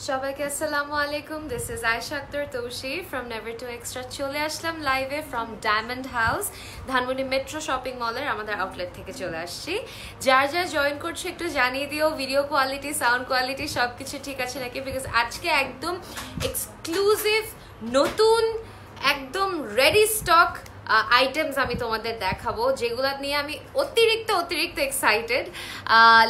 সবাইকে আসসালামু আলাইকুম। This is Ayesha Akter Toushi from Never Too Extra. চলে আসলাম লাইভে from Diamond House, Dhanmondi metro shopping মলের আমাদের আউটলেট থেকে চলে আসছি। যার যার জয়েন করছে একটু জানিয়ে দিও ভিডিও কোয়ালিটি, সাউন্ড কোয়ালিটি সব কিছু ঠিক আছে নাকি, বিকজ আজকে একদম এক্সক্লুসিভ নতুন একদম রেডি স্টক আইটেমস আমি তোমাদের দেখাবো, যেগুলো নিয়ে আমি অতিরিক্ত এক্সাইটেড।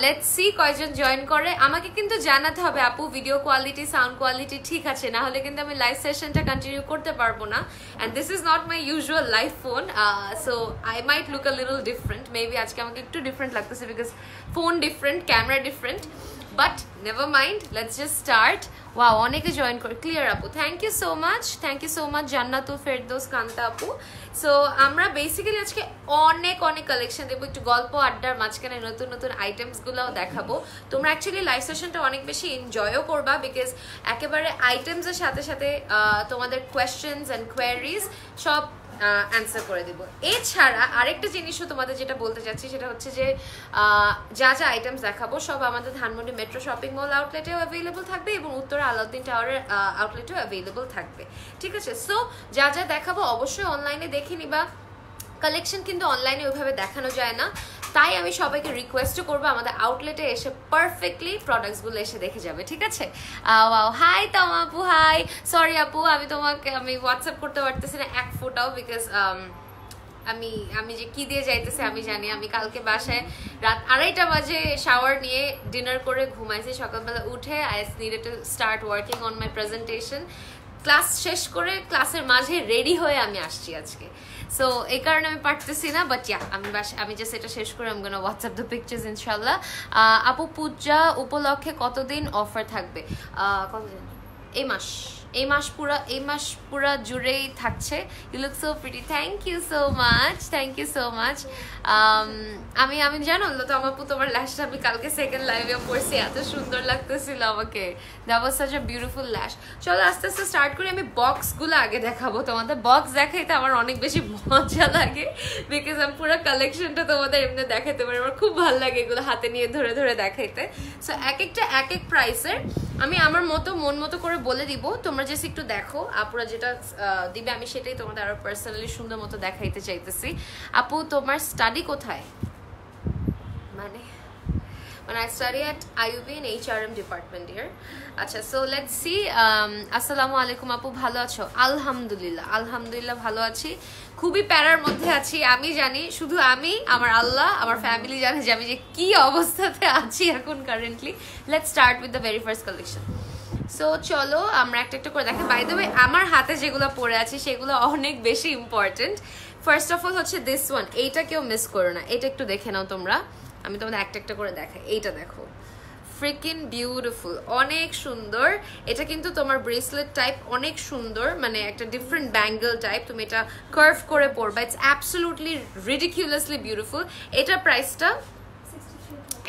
লেটস সি কয়জন জয়েন করে। আমাকে কিন্তু জানাতে হবে আপু ভিডিও কোয়ালিটি, সাউন্ড কোয়ালিটি ঠিক আছে, না হলে কিন্তু আমি লাইভ সেশনটা কন্টিনিউ করতে পারবো না। And this is not my usual live phone, so I might look a little different. Maybe আজকে আমাকে একটু ডিফারেন্ট লাগতেছে because phone different, camera different, but never mind, let's just start. Wow, অনেকে join করে। Clear আপু, thank you so much Jannatul Ferdous Kanta আপু। So আমরা basically আজকে অনেক কালেকশন দেবো, একটু গল্প আড্ডার মাঝখানে নতুন আইটেমসগুলোও দেখাবো। তোমরা অ্যাকচুয়ালি লাইভ সেশনটা অনেক বেশি এনজয়ও করবা, বিকজ একেবারে আইটেমসের সাথে সাথে তোমাদের কোয়েশ্চেন্স অ্যান্ড কোয়ারিজ সব অ্যান্সার করে দিব। এছাড়া আরেকটা জিনিসও তোমাদের যেটা বলতে চাচ্ছি সেটা হচ্ছে যে যা আইটেমস দেখাবো সব আমাদের ধানমন্ডি মেট্রো শপিং মল আউটলেটেও অ্যাভেলেবল থাকবে এবং উত্তরা আলাউদ্দিন টাওয়ারের আউটলেটেও অ্যাভেলেবল থাকবে। ঠিক আছে, সো যা দেখাবো অবশ্যই অনলাইনে দেখে নিবা। কালেকশন কিন্তু অনলাইনে ওইভাবে দেখানো যায় না, তাই আমি সবাইকে রিকোয়েস্টও করবো আমাদের আউটলেটে এসে পারফেক্টলি প্রোডাক্টসগুলো এসে দেখে যাবে। ঠিক আছে, হাই তামা আপু, হাই। সরি আপু, আমি হোয়াটসঅ্যাপ করতে পারতেছি না এক ফোটাও, বিকজ আমি যে কি দিয়ে যাইতেছে আমি জানি। আমি কালকে বাসায় রাত 2:30 বাজে শাওয়ার নিয়ে ডিনার করে ঘুমাইছি, সকালবেলা উঠে I needed to start working on my presentation. Class শেষ করে ক্লাসের মাঝে রেডি হয়ে আমি আসছি আজকে, সো এই কারণে আমি পারতেছি না। বাট আমি জাস্ট এটা শেষ করে আমি গোনা হোয়াটসঅ্যাপ দ্য পিকচার্স ইনশাল্লাহ। আপু পূজা উপলক্ষে কতদিন অফার থাকবে? কতদিন? এই মাস পুরা জুড়েই থাকছে। You look so pretty, thank you so much. আমি জানো তো আমার তোমার ল্যাশটা আমি কালকে সেকেন্ড লাইভে পড়ছি, এত সুন্দর লাগতেছিল আমাকে। That was such a beautiful ল্যাশ। চলো আস্তে আস্তে স্টার্ট করি। আমি বক্সগুলো আগে দেখাবো তোমাদের। বক্স দেখাইতে আমার অনেক বেশি মজা লাগে, বিকজ আমি পুরো কালেকশনটা তোমাদের এমনি দেখাইতে পারি, আমার খুব ভালো লাগে এগুলো হাতে নিয়ে ধরে দেখাইতে। সো এক একটা এক এক প্রাইসের আমি আমার মন মতো করে বলে দিব, তোমরা জাস্ট একটু দেখো। আপুরা যেটা দিবে আমি সেটাই তোমাদের আরো পার্সোনালি সুন্দর মতো দেখাইতে চাইতেছি। আপু তোমার স্টাডি কোথায়? মানে I study at IUB in HRM department here. আচ্ছা, so let's see. আসসালামু আলাইকুম আপু, ভালো আছো? আলহামদুলিল্লাহ ভালো আছি। খুবই প্যারার মধ্যে আছি আমি জানি, শুধু আমি, আমার আল্লাহ, আমার ফ্যামিলি জানে যে আমি যে কি অবস্থাতে আছি এখন currently. Let's start with the very first collection. So চলো আমরা একটা করে দেখি। বাই দ্য ওয়ে আমার হাতে যেগুলো পরে আছে সেগুলো অনেক বেশি ইম্পর্টেন্ট। ফার্স্ট অফ অল হচ্ছে দিস ওয়ান, এইটা কেউ মিস করো না, এটা একটু দেখে নাও তোমরা। আমি তোমাদের একটা করে দেখাই। এইটা দেখো, ফ্রিকিং বিউটিফুল, অনেক সুন্দর। এটা কিন্তু তোমার ব্রেসলেট টাইপ, অনেক সুন্দর, মানে একটা ডিফারেন্ট ব্যাঙ্গেল টাইপ। তুমি এটা কার্ভ করে পরবা, ইটস অ্যাবসলিউটলি রিডিকিউলাসলি বিউটিফুল। এটার প্রাইসটা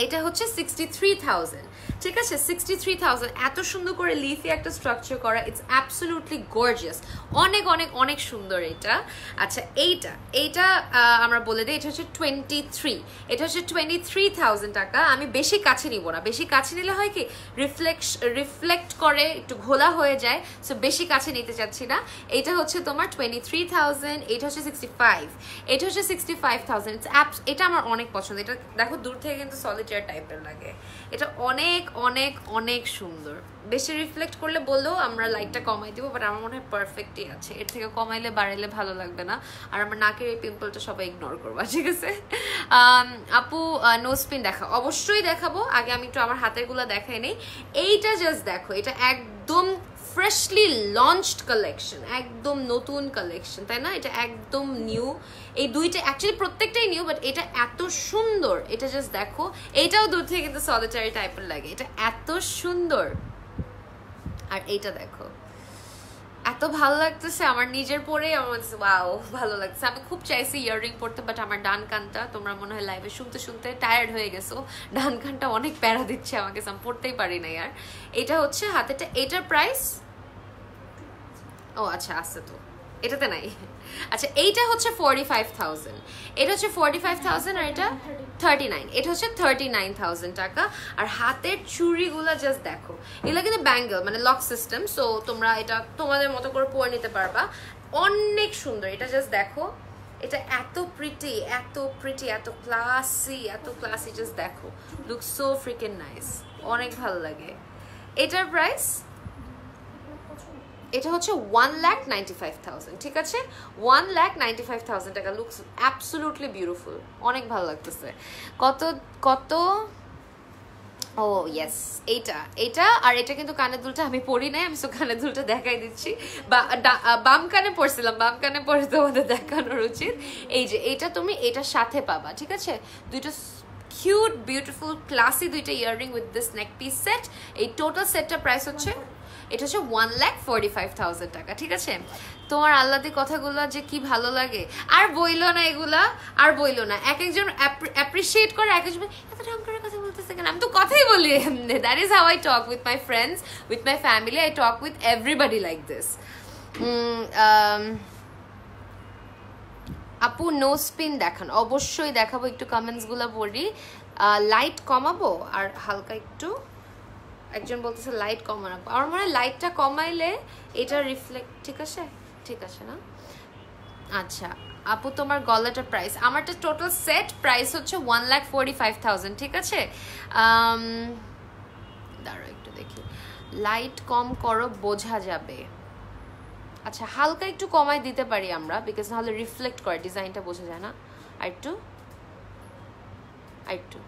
এটা হচ্ছে 63,000। ঠিক আছে, 63,000। এত সুন্দর করে লিফি একটা স্ট্রাকচার করা, ইটস অ্যাবসলিউটলি গর্জিয়াস, অনেক সুন্দর এটা। আচ্ছা, এইটা আমরা বলে দিই, এটা হচ্ছে 23, এটা হচ্ছে 23,000 টাকা। আমি বেশি কাছে নিব না, বেশি কাছে নিলে হয় কি রিফ্লেক্ট করে, একটু ঘোলা হয়ে যায়, সো বেশি কাছে নিতে চাচ্ছি না। এটা হচ্ছে তোমার 23,000, এটা হচ্ছে 65, এটা হচ্ছে 65,000। এটা আমার অনেক পছন্দ। এটা দেখো দূর থেকে কিন্তু সলিটার টাইপের লাগে, এটা অনেক সুন্দর। বেশি রিফ্লেক্ট করলে বললেও আমরা লাইটটা কমাই দিব, বাট আমার মনে হয় পারফেক্টই আছে। এর থেকে কমাইলে বাড়াইলে ভালো লাগবে না, আর আমার নাকের এই পিম্পলটা সবাই ইগনোর করবা। ঠিক আছে আপু, নোজপিন দেখা অবশ্যই দেখাবো। আগে আমি একটু আমার হাতের গুলা দেখাই নেই। এইটা জাস্ট দেখো, এটা একদম ফ্রেশলি লঞ্চড কালেকশন, একদম নতুন কালেকশন, তাই না? এটা একদম নিউ। এই দুইটা অ্যাকচুয়ালি প্রত্যেকটাই নিউ, বাট এটা এত সুন্দর। এটা জাস্ট দেখো, এইটাও দূর থেকে কিন্তু সলিটারি টাইপের লাগে, এটা এত সুন্দর। আর এইটা দেখো, এত ভালো লাগতেছে আমার নিজের পরে, আমার ওয়াও ভালো লাগছে। আমি খুব চাইছি ইয়াররিং পরতে, বাট আমার ডান কানটা, তোমরা মনে হয় লাইভে শুনতে টায়ার্ড হয়ে গেছো, ডান কানটা অনেক প্যারা দিচ্ছে আমাকে, আমি পড়তেই পারি না ইয়ার। এটা হচ্ছে হাতেটা, এটার প্রাইস ও আচ্ছা আছে তো এটাতে নাই। আচ্ছা এইটা হচ্ছে 45,000, এটা হচ্ছে 45,000 আর এটা 39, এটা হচ্ছে 39,000 টাকা। আর হাতের চুড়িগুলো জাস্ট দেখো, এগুলো কিন্তু ব্যাঙ্গেল মানে লক সিস্টেম, সো তোমরা এটা তোমাদের মতো করে পরে নিতে পারবা, অনেক সুন্দর। এটা জাস্ট দেখো, এটা এত প্রিটি, এত প্রিটি, এত ক্লাসি, জাস্ট দেখো, লুক সো ফ্রিকেন নাইস, অনেক ভালো লাগে। এটার প্রাইস এটা হচ্ছে 1,95,000, ঠিক আছে, 1,95,000 টাকা। লুকস অ্যাবসলিউটলি বিউটিফুল, অনেক ভালো লাগতেছে। কত কত ও ইয়েস, এইটা আর এটা কিন্তু কানের দুলটা আমি পরি নাই, আমি তো কানের দুলটা দেখাই দিচ্ছি, বাম কানে পরছিলাম, বাম কানে পরে তোমাদের দেখানোর উচিত। এই যে এইটা তুমি এটার সাথে পাবা, ঠিক আছে, দুইটা কিউট বিউটিফুল ক্লাসি দুইটা earring with this neck piece set. এই টোটাল সেটটার প্রাইস হচ্ছে, এটা হচ্ছে 1,45,000 টাকা, ঠিক আছে। তোমার আল্লাদি কথাগুলো যে কি ভালো লাগে, আর বইলো না এগুলা, আর বইলো না। এক একজন অ্যাপ্রিসিয়েট করে, এক একজন এত ঢং করে কথা বলতেছে কেন, আমি তো কথাই বলি। That is how I talk with my friends, with my family, I talk with everybody like this. আপু নো স্পিন দেখান, অবশ্যই দেখাবো, একটু কমেন্টসগুলো পড়ি। লাইট কমাবো আর হালকা একটু, একজন বলতেছে লাইট কমানো, আমার মনে হয় লাইটটা কমাইলে এটা রিফ্লেক্ট, ঠিক আছে, ঠিক আছে না? আচ্ছা আপু তোমার গলাটার প্রাইস, আমারটা টোটাল সেট প্রাইস হচ্ছে 1,45,000, ঠিক আছে। দাঁড়াও একটু দেখি, লাইট কম করো বোঝা যাবে। আচ্ছা হালকা একটু কমাই দিতে পারি আমরা, বিকজ নাহলে রিফ্লেক্ট করে, ডিজাইনটা বোঝা যায় না। আর একটু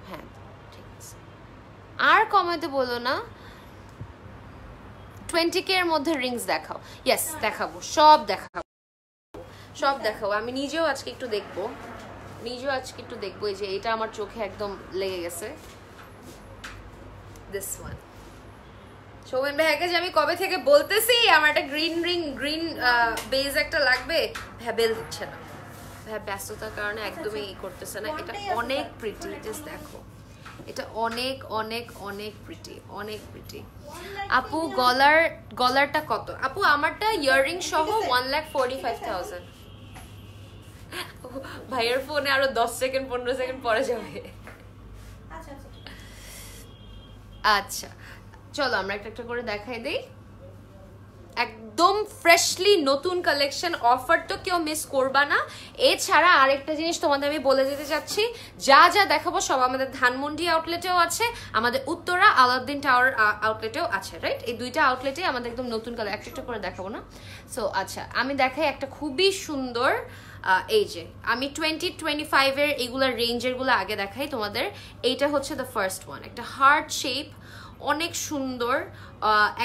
হ্যাঁ ঠিক আছে, আর কমাইতে বলো না। 20K এর মধ্যে রিংস দেখাও। ইয়েস দেখাবো, সব দেখাবো। আমি নিজেও আজকে একটু দেখবো, এই যে এটা আমার চোখে একদম লেগে গেছে, দিস ওয়ান। শোভন ভাইকে যে আমি কবে থেকে বলতেছি আমার একটা গ্রিন বেজ একটা লাগবে, ভ্যাবেল দিচ্ছে না, ব্যস্ততার কারণে একদমই করতেছে না। এটা অনেক প্রিটি, জাস্ট দেখো, এটা অনেক প্রিটি। আপু গলারটা কত? আপু আমারটা ইয়াররিং সহ 1,45,000। ভাইয়ের ফোনে আরো 10 সেকেন্ড 15 সেকেন্ড পরে যাবে। আচ্ছা চলো আমরা একটা করে দেখাই দেই। একদম ফ্রেশলি নতুন কালেকশন, অফার তো কেউ মিস করবা না। এছাড়া আরেকটা জিনিস তোমাদের আমি বলে দিতে চাচ্ছি, যা দেখাবো সব আমাদের ধানমন্ডি আউটলেটেও আছে, আমাদের উত্তরা আলাউদ্দিন টাওয়ার আউটলেটেও আছে, রাইট? এই দুইটা আউটলেটে আমাদের একদম নতুন কালার, একটা করে দেখাবো না। সো আচ্ছা আমি দেখাই একটা খুবই সুন্দর, এই যে আমি 2025 এর এগুলা রেঞ্জের গুলো আগে দেখাই তোমাদের। এইটা হচ্ছে দ্য ফার্স্ট ওয়ান, একটা হার্ট শেপ, অনেক সুন্দর,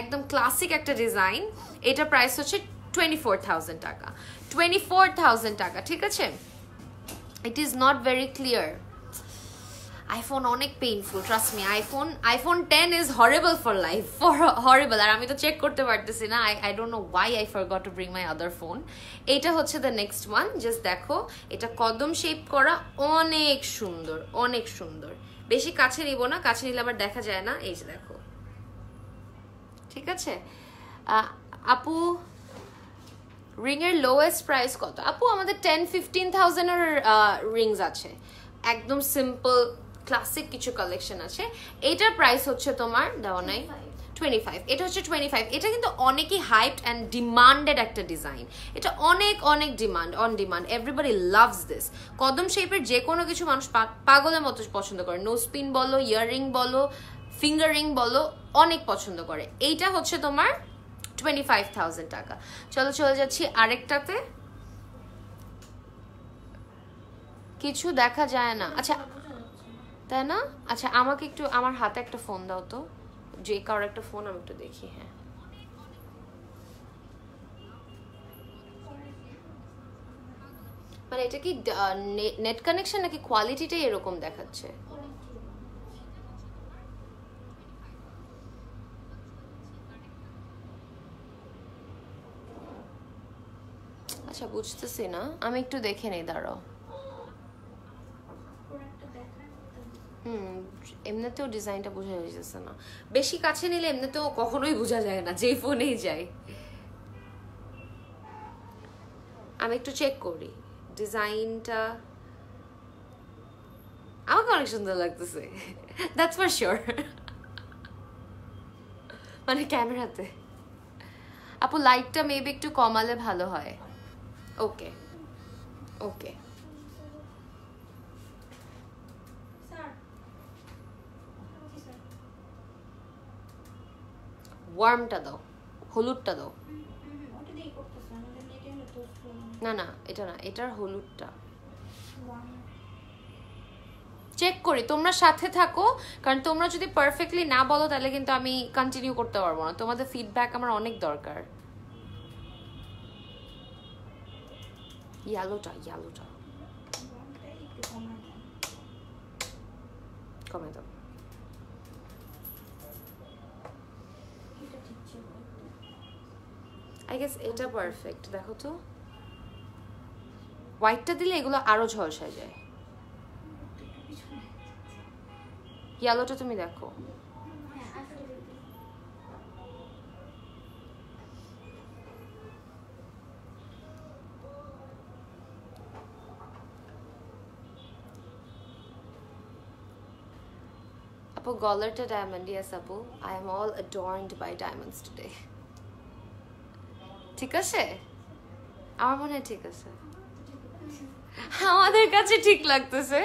একদম ক্লাসিক একটা ডিজাইন। এটা প্রাইস হচ্ছে 24,000 টাকা, 24,000 টাকা, ঠিক আছে। It is not very clear, iPhone অনেক painful, trust me. IPhone 10 is horrible for life, horrible. আর আমি তো চেক করতে পারতেছি না, I don't know why I forgot to bring my other phone. এটা হচ্ছে দ্য নেক্সট ওয়ান, জাস্ট দেখো, এটা কদম শেপ করা, অনেক সুন্দর। বেশি কাছে নিব না, কাছে নিলে আবার দেখা যায় না। এই যে দেখো, ঠিক আছে। আপু রিং এর লোয়েস্ট প্রাইস কত? আপু আমাদের 10-15,000 এর রিংস আছে, একদম সিম্পল ক্লাসিক কিছু কালেকশন আছে। এটার প্রাইস হচ্ছে তোমার দেওয়া নাই 25, এটা হচ্ছে 25। এটা কিন্তু অনেকই হাইপড অ্যান্ড ডিমান্ডেড একটা ডিজাইন, এটা অনেক demand, on demand, everybody loves this. কদম শেপের যে কোনো কিছু মানুষ পাগলের মতো পছন্দ করে, নো স্পিন বলো, ইয়াররিং বলো, ফিঙ্গার রিং বলো, অনেক পছন্দ করে। এইটা হচ্ছে তোমার 25,000 টাকা। চলে যাচ্ছি আরেকটাতে, কিছু দেখা যায় না, আচ্ছা তাই না? আচ্ছা আমাকে একটু, আমার হাতে একটা ফোন দাও তো, যে কারোর একটা ফোন, আমি একটু দেখি। হ্যাঁ মানে এটা কি নেট কানেকশন নাকি কোয়ালিটিটাই এরকম দেখাচ্ছে? আচ্ছা বুঝতেছি না, আমি একটু দেখে নেই, দাঁড়াও। এমনিতেও ডিজাইনটা বোঝা যাচ্ছে না, বেশি কাছে নিলে এমনিতেও কখনোই বোঝা যায় না, যেই ফোনেই যায়। আমি একটু চেক করি ডিজাইনটা আমাকে অনেক সুন্দর লাগতেছে দ্যাটস ফর শিওর মানে ক্যামেরাতে আপু লাইটটা মেবি একটু কমালে ভালো হয় ওকে ওকে ওয়ার্মটা দাও হলুদটা দাও না না এটা না এটার হলুদটা চেক করি তোমরা সাথে থাকো কারণ তোমরা যদি পারফেক্টলি না বলো তাহলে কিন্তু আমি কন্টিনিউ করতে পারবো না তোমাদের ফিডব্যাক আমার অনেক দরকার ইয়েলোটা কমে দাও আই গেস এটা পারফেক্ট দেখো তো হোয়াইটটা দিলে এগুলো আরো ঝলসায় যায় ইয়েলোটা তুমি দেখো আপু গলারটা ডায়মন্ড ইয়েস আপু I am all adorned by diamonds today ঠিক আছে আমার মনে হয় ঠিক আছে আমাদের কাছে ঠিক লাগতেছে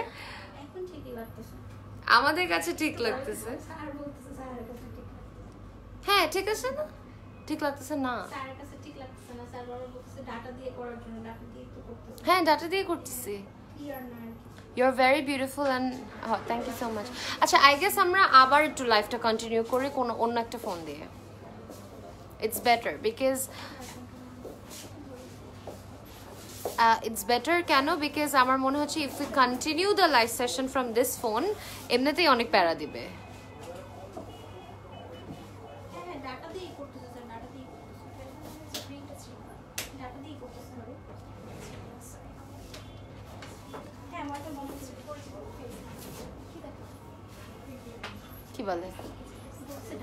এখন ঠিকই লাগতেছে আমাদের কাছে ঠিক লাগতেছে স্যার বলতেছে স্যারের কাছে ঠিক হ্যাঁ ঠিক আছে না ঠিক লাগতেছে না স্যারের কাছে ঠিক লাগতেছে না স্যার বারবার বলতেছে ডাটা দিয়ে করার জন্য ডাটা দিয়ে তো করতেছে হ্যাঁ ডাটা দিয়ে করতেছি ক্লিয়ার না You're very beautiful and thank you so much. আচ্ছা I guess আমরা আবার একটু লাইফটা কন্টিনিউ করি কোন অন্য একটা ফোন দিয়ে It's better because it's better কেন because আমার মনে হচ্ছে if we continue the live session from this phone এমনিতেই অনেক প্যারা দিবে হ্যাঁ ডাটা দিয়ে করতেছে স্যার ডাটা দিয়ে করতেছে ডাটা দিয়ে করতেছে হ্যাঁ আমার তো মনে হচ্ছে কি বলে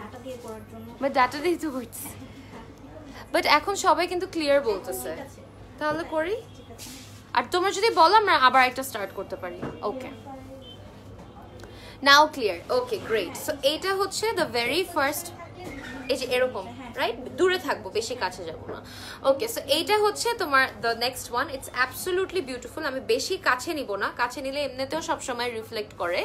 ডাটা দিয়ে করার জন্য বাট ডাটা দিয়ে তো করছি বাট এখন সবাই কিন্তু ক্লিয়ার বলতেছে তাহলে করি আর তোমরা যদি বলো আমরা আবার একটা স্টার্ট করতে পারি ওকে নাও ক্লিয়ার ওকে গ্রেট সো এইটা হচ্ছে দ্য ভেরি ফার্স্ট এই যে এরকম রাইট দূরে থাকবো বেশি কাছে যাব না ওকে সো এইটা হচ্ছে তোমার the next one it's absolutely beautiful আমি বেশি কাছে নিব না কাছে নিলে এমনিতেও সবসময় রিফ্লেক্ট করে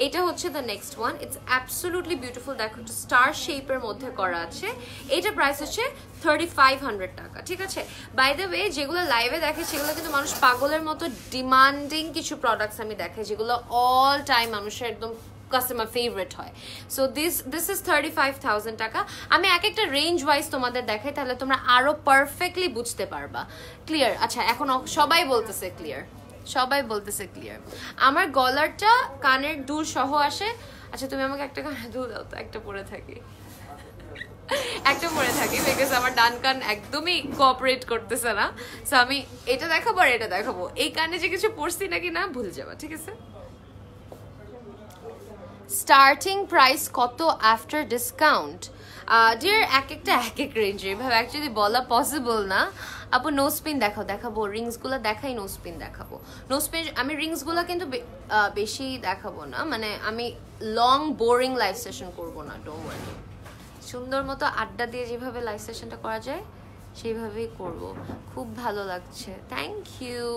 এইটা হচ্ছে the next one it's absolutely beautiful দেখো একটা স্টার শেপের মধ্যে করা আছে এইটা প্রাইস হচ্ছে 3500 টাকা ঠিক আছে বাই দ্য ওয়ে যেগুলো লাইভে দেখে সেগুলো কিন্তু মানুষ পাগলের মতো ডিমান্ডিং কিছু প্রোডাক্টস আমি দেখে যেগুলো অল টাইম মানুষের একদম কাস্টমার ফেভারিট হয় সো দিস ইজ 35,000 টাকা আমি এক একটা রেঞ্জ ওয়াইজ তোমাদের দেখাই তাহলে তোমরা আরো পারফেক্টলি বুঝতে পারবা ক্লিয়ার আচ্ছা এখন সবাই বলতেছে ক্লিয়ার আমার গলারটা কানের দুল সহ আসে আচ্ছা তুমি আমাকে একটা কানের দুল দাও তো একটা পরে থাকি বিকজ আমার ডান কান একদমই কোঅপারেট করতেছে না সো আমি এটা দেখাবো আর এটা দেখাবো এই কানে যে কিছু পড়ছি নাকি না ভুলে যাবা ঠিক আছে স্টার্টিং প্রাইস কত আফটার ডিসকাউন্ট ডিয়ার এক একটা এক এক রেঞ্জে এভাবে অ্যাকচুয়ালি বলা পসিবল না আপু নো স্পিন দেখাবো রিংসগুলো দেখাই নো স্পিন দেখাবো নো স্পিন আমি রিংসগুলো কিন্তু বেশি দেখাবো না মানে আমি লং বোরিং লাইভ সেশন করবো না ডোন্ট ওয়ারি সুন্দর মতো আড্ডা দিয়ে যেভাবে লাইভ সেশনটা করা যায় সেইভাবেই করব খুব ভালো লাগছে থ্যাংক ইউ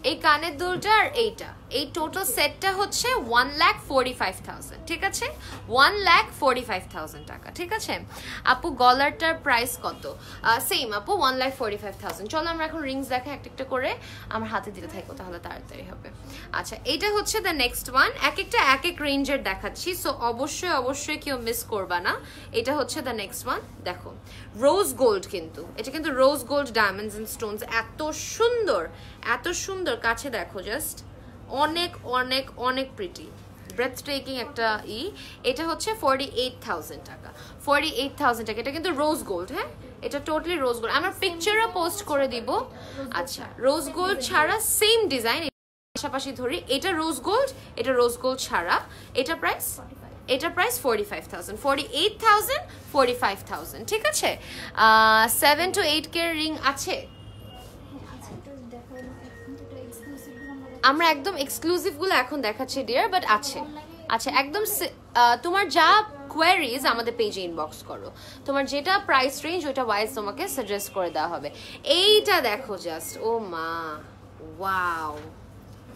এই কানের দুলটা আর এইটা এই টোটাল সেটটা হচ্ছে 1,45,000 ঠিক আছে 1,45,000 টাকা ঠিক আছে আপু গলারটার প্রাইস কত সেম আপু 1,45,000 চলো আমরা এখন রিংস দেখা একটা করে আমার হাতে দিতে থাকবো তাহলে তাড়াতাড়ি হবে আচ্ছা এইটা হচ্ছে দ্য নেক্সট ওয়ান এক একটা এক এক রেঞ্জের দেখাচ্ছি সো অবশ্যই কেউ মিস করবা না এটা হচ্ছে দ্য নেক্সট ওয়ান দেখো রোজ গোল্ড কিন্তু এটা কিন্তু rose gold diamonds and stones এত সুন্দর কাছে দেখো জাস্ট অনেক প্রিটি ব্রেথ টেকিং একটা এটা হচ্ছে 48,000 টাকা 48,000 টাকা এটা কিন্তু রোজ গোল্ড হ্যাঁ এটা টোটালি রোজ গোল্ড আমরা পিকচারও পোস্ট করে দিব আচ্ছা রোজ গোল্ড ছাড়া সেম ডিজাইন পাশাপাশি ধরি এটা রোজ গোল্ড ছাড়া এটা প্রাইস 45,000 48,000 45,000 ঠিক আছে 7 to 8 কে রিং আছে আমরা একদম এক্সক্লুসিভ গুলো এখন দেখাচ্ছি ডিয়ার, বাট আছে আচ্ছা একদম তোমার যা কোয়ারিজ আমাদের পেজে ইনবক্স করো, তোমার যেটা প্রাইস রেঞ্জ ওইটা ওয়াইজ তোমাকে সাজেস্ট করে দেওয়া হবে। এইটা দেখো জাস্ট, ও মা, wow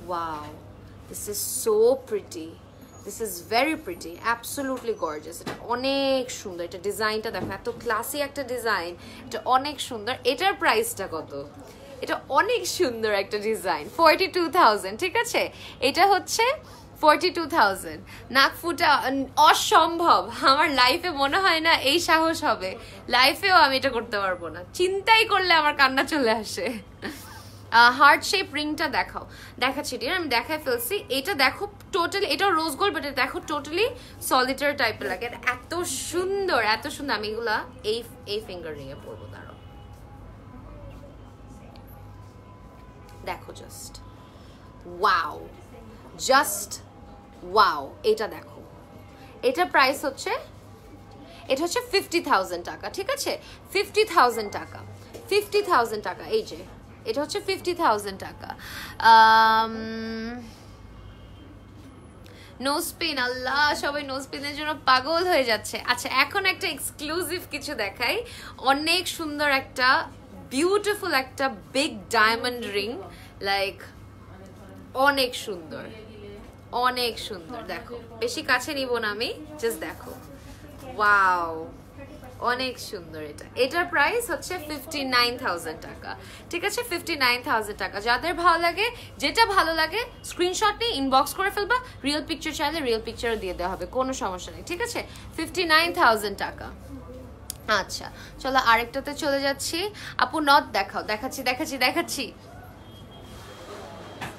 wow, this is so pretty, this is very pretty, absolutely gorgeous. এটা অনেক সুন্দর, এটা ডিজাইনটা দেখো, এত ক্লাসি একটা ডিজাইন, এটা অনেক সুন্দর। এটার প্রাইসটা কত? এটা অনেক সুন্দর একটা ডিজাইন, 42,000, ঠিক আছে? এটা হচ্ছে 42,000। নাক ফুটা অসম্ভব, আমার লাইফে মনে হয় না এই সাহস হবে, লাইফেও আমি এটা করতে পারবো না, চিন্তাই করলে আমার কান্না চলে আসে। হার্ট শেপ রিংটা দেখাও, দেখাচ্ছি ডিয়ার, আমি দেখাই ফেলছি। এটা দেখো টোটালি, এটা রোজ গোল্ড, বাট এটা দেখো টোটালি সলিটার টাইপের লাগে, এত সুন্দর এত সুন্দর। আমি এগুলা এই ফিঙ্গার রিং এ পরবো, দাঁড়াও দেখো জাস্ট ওয়াও, জাস্ট ওয়াও। এটা দেখো, এটা প্রাইস হচ্ছে, এটা হচ্ছে 50,000 টাকা, ঠিক আছে? 50,000 টাকা, 50,000 টাকা। এই যে এটা হচ্ছে 50,000 টাকা। নোজপিন, আল্লাহ সবাই নোজপিনের জন্য পাগল হয়ে যাচ্ছে। আচ্ছা এখন একটা এক্সক্লুসিভ কিছু দেখাই, অনেক সুন্দর একটা বিউটিফুল একটা বিগ ডায়মন্ড রিং, লাইক অনেক সুন্দর অনেক সুন্দর। দেখো বেশি কাছে নিব না আমি, জাস্ট দেখো, ওয়াও অনেক সুন্দর। এটার প্রাইস হচ্ছে 59,000 টাকা, ঠিক আছে? 59,000 টাকা। যাদের ভালো লাগে, যেটা ভালো লাগে স্ক্রিনশট নিয়ে ইনবক্স করে ফেলবা, রিয়েল পিকচার চাইলে রিয়েল পিকচারও দিয়ে দেওয়া হবে, কোনো সমস্যা নেই, ঠিক আছে? 59,000 টাকা। আচ্ছা চলো আরেকটাতে চলে যাচ্ছি। আপু নট দেখাও, দেখাচ্ছি দেখাচ্ছি দেখাচ্ছি,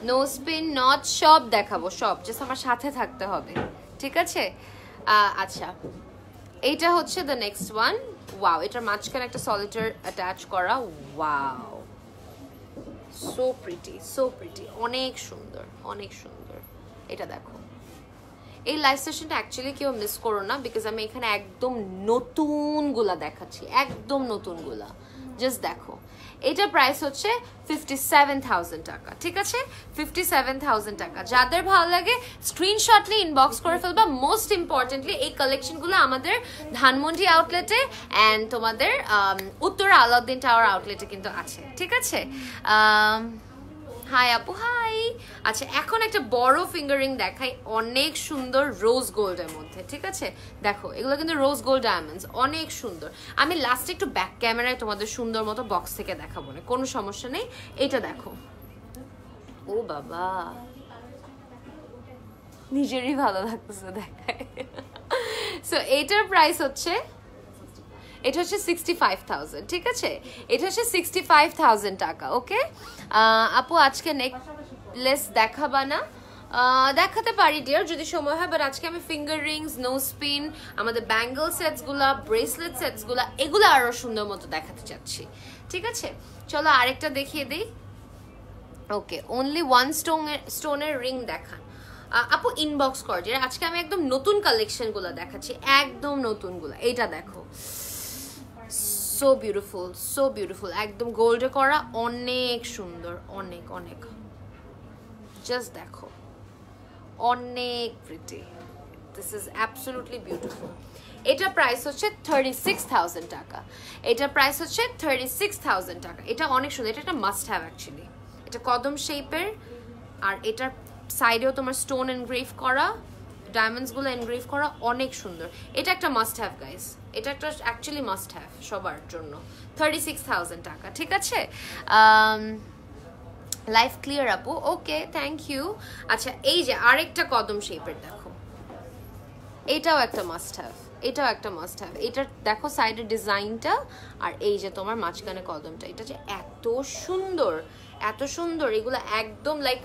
নোজপিন নট সব দেখাবো, সব জাস্ট আমার সাথে থাকতে হবে, ঠিক আছে? আচ্ছা এইটা হচ্ছে দ্য নেক্সট ওয়ান। ওয়াও, এটার মাঝখানে একটা সলিটার অ্যাটাচ করা, wow so pretty, so pretty, অনেক সুন্দর অনেক সুন্দর। এটা দেখো, এই লাইভ সেশনটা অ্যাকচুয়ালি কেউ মিস করো না, বিকজ আমি এখানে একদম নতুনগুলা দেখাচ্ছি, একদম নতুনগুলা, জাস্ট দেখো। এটা প্রাইস হচ্ছে 57,000 টাকা, ঠিক আছে? 57,000 টাকা। যাদের ভালো লাগে স্ক্রিনশট নিয়ে ইনবক্স করে ফেলবা। মোস্ট ইম্পর্টেন্টলি এই কালেকশনগুলো আমাদের ধানমন্ডি আউটলেটে অ্যান্ড তোমাদের উত্তরা আলাউদ্দিন টাওয়ার আউটলেটে কিন্তু আছে, ঠিক আছে? হাই আপু, হাই। আচ্ছা এখন একটা বড় ফিঙ্গারিং দেখাই, অনেক সুন্দর রোজ গোল্ডের মধ্যে, ঠিক আছে? দেখো এগুলো কিন্তু রোজ গোল্ড ডায়মন্ডস, অনেক সুন্দর। আমি লাস্টে একটু ব্যাক ক্যামেরায় তোমাদের সুন্দর মতো বক্স থেকে দেখাবো না, কোনো সমস্যা নেই। এটা দেখো, ও বাবা নিজেরই ভালো লাগতেছে দেখায়। সো এটার প্রাইস হচ্ছে, এটা হচ্ছে 65,000, ঠিক আছে? এটা হচ্ছে 65,000 টাকা, ওকে? আপু আজকে নেকলেস দেখাবা না? দেখাতে পারি ডিয়ার যদি সময় হয়, বাট আজকে আমি ফিঙ্গার রিংস, নোজ পিন, আমাদের ব্যাঙ্গল সেটসগুলা, ব্রেসলেট সেটসগুলা, এগুলো আরো সুন্দর মতো দেখাতে চাচ্ছি, ঠিক আছে? চলো আরেকটা দেখিয়ে দিই। ওকে, অনলি ওয়ান স্টোনের রিং দেখান আপু, ইনবক্স কর। আজকে আমি একদম নতুন কালেকশনগুলো দেখাচ্ছি, একদম নতুনগুলো। এইটা দেখো, সো বিউটিফুল, সো বিউটিফুল, একদম গোল্ডে করা, অনেক সুন্দর, অনেক অনেক, জাস্ট দেখো অনেক pretty, this is absolutely beautiful. এটা প্রাইস হচ্ছে 36,000 টাকা, এটা প্রাইস হচ্ছে 36,000 টাকা। এটা অনেক সুন্দর, এটা একটা মাস্ট হ্যাভ অ্যাকচুয়ালি। এটা কদম শেপের, আর এটার সাইডেও তোমার স্টোন এনগ্রেভ করা, ডায়মন্ডস গুলো এনগ্রেভ করা, অনেক সুন্দর। এটা একটা মাস্ট হ্যাভ গাইস, এটা একটা অ্যাকচুয়ালি মাস্ট হ্যাভ সবার জন্য। 36,000 টাকা, ঠিক আছে? লাইফ ক্লিয়ার আপু, ওকে থ্যাংক ইউ। আচ্ছা এই যে আরেকটা কদম শেপের দেখো, এটাও একটা মাস্ট হ্যাভ, এটাও একটা মাস্ট হ্যাভ। এটা দেখো সাইডের ডিজাইনটা, আর এই যে তোমার মাঝখানে কদমটা, এটা যে এত সুন্দর, এত সুন্দর। এগুলো একদম লাইক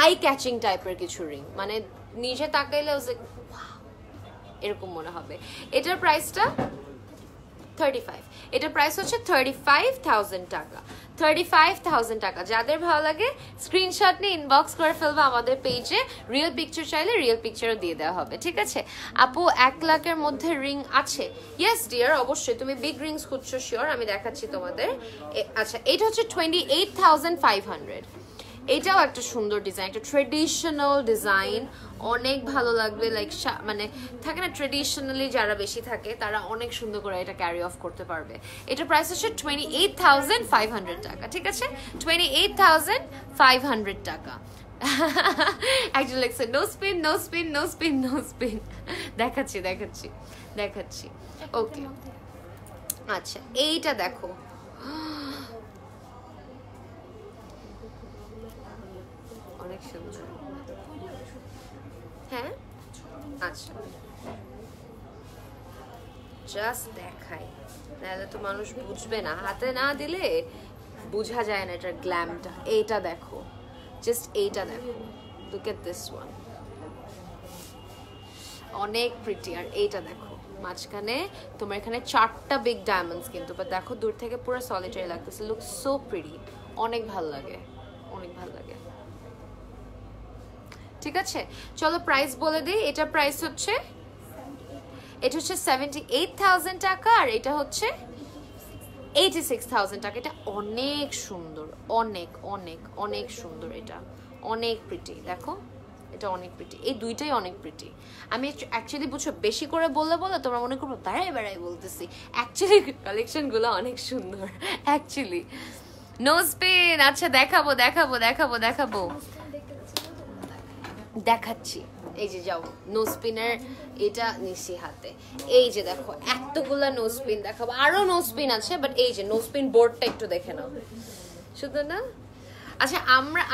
আই ক্যাচিং টাইপের কিছু রিং, মানে নিজে তাকাইলে এরকম মনে হবে। এটার প্রাইসটা 35, এটার প্রাইস হচ্ছে 35,000 টাকা, 35,000 টাকা। যাদের ভালো লাগে স্ক্রিনশট নিয়ে ইনবক্স করে ফেলবে আমাদের পেজে, রিয়েল পিকচার চাইলে রিয়েল পিকচারও দিয়ে দেওয়া হবে, ঠিক আছে? আপু 1 লাখের মধ্যে রিং আছে? ইয়েস ডিয়ার, অবশ্যই। তুমি বিগ রিংস খুঁজছো, শিওর, আমি দেখাচ্ছি তোমাদের। আচ্ছা এটা হচ্ছে 28,500, এটাও একটা সুন্দর ডিজাইন, একটা ট্রেডিশনাল ডিজাইন, অনেক ভালো লাগবে। লাইক মানে থাকে না ট্রেডিশনালি যারা বেশি থাকে তারা অনেক সুন্দর করে এটা ক্যারি অফ করতে পারবে। এটার প্রাইস হচ্ছে 28,500 টাকা, ঠিক আছে? 28,500 টাকা। একজন লেখছে no spin no spin no spin no spin. দেখাচ্ছি দেখাচ্ছি দেখাচ্ছি। ওকে আচ্ছা এইটা দেখো, অনেক সুন্দর। হ্যাঁ আচ্ছা জাস্ট দেখাই, নাহলে তো মানুষ বুঝবে না, হাতে না দিলে বোঝা যায় না এটার গ্ল্যামটা। এইটা দেখো, জাস্ট এইটা দেখো, লুক এট দিস ওয়ান, অনেক প্রিটি। আর এইটা দেখো মাঝখানে তোমার এখানে 4টা বিগ ডায়মন্ডস, কিন্তু বাট দেখো দূর থেকে পুরো সলিটারি লাগতেছে, লুক সো প্রিটি, অনেক ভালো লাগে, অনেক ভালো লাগে। ঠিক আছে চলো প্রাইস বলে দিই। এটা প্রাইস হচ্ছে, এটা হচ্ছে 78,000 টাকা, আর এটা হচ্ছে 86,000 টাকা। এটা অনেক সুন্দর, অনেক অনেক অনেক সুন্দর, এটা অনেক প্রিটি। দেখো এটা অনেক প্রিটি, এই দুইটাই অনেক প্রিটি। আমি অ্যাকচুয়ালি বুঝছো বেশি করে বললে তোমরা মনে করবো বেড়াই বেড়াই বলতেছি, অ্যাকচুয়ালি কালেকশনগুলো অনেক সুন্দর অ্যাকচুয়ালি। নোজ পিন আচ্ছা দেখাবো দেখাবো দেখাবো দেখাবো দেখাচ্ছি। এই যে যাও নোজপিনের এটা নিছি হাতে, এই যে দেখো এতগুলা নোজপিন দেখাবো, আরো নোজপিন আছে, বাট এই যে নোজপিন বোর্ডটা একটু দেখে নাও, শুধু না? আচ্ছা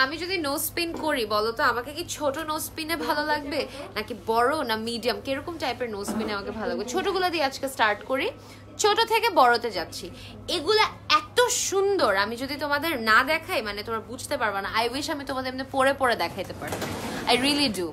আমি যদি নোজপিন করি বলো তো, আমাকে কি ছোট নোজপিনে ভালো লাগবে নাকি বড় না মিডিয়াম, কিরকম টাইপের নোজপিনে আমাকে ভালো লাগবে? ছোটগুলা দিয়ে আজকে স্টার্ট করি, ছোট থেকে বড়তে যাচ্ছি। এগুলা এত সুন্দর, আমি যদি তোমাদের না দেখাই মানে তোমরা বুঝতে পারবা না। আই উইশ আমি তোমাদের এমনি পরে পরে দেখাইতে পারতাম, আই রিয়েলি ডু।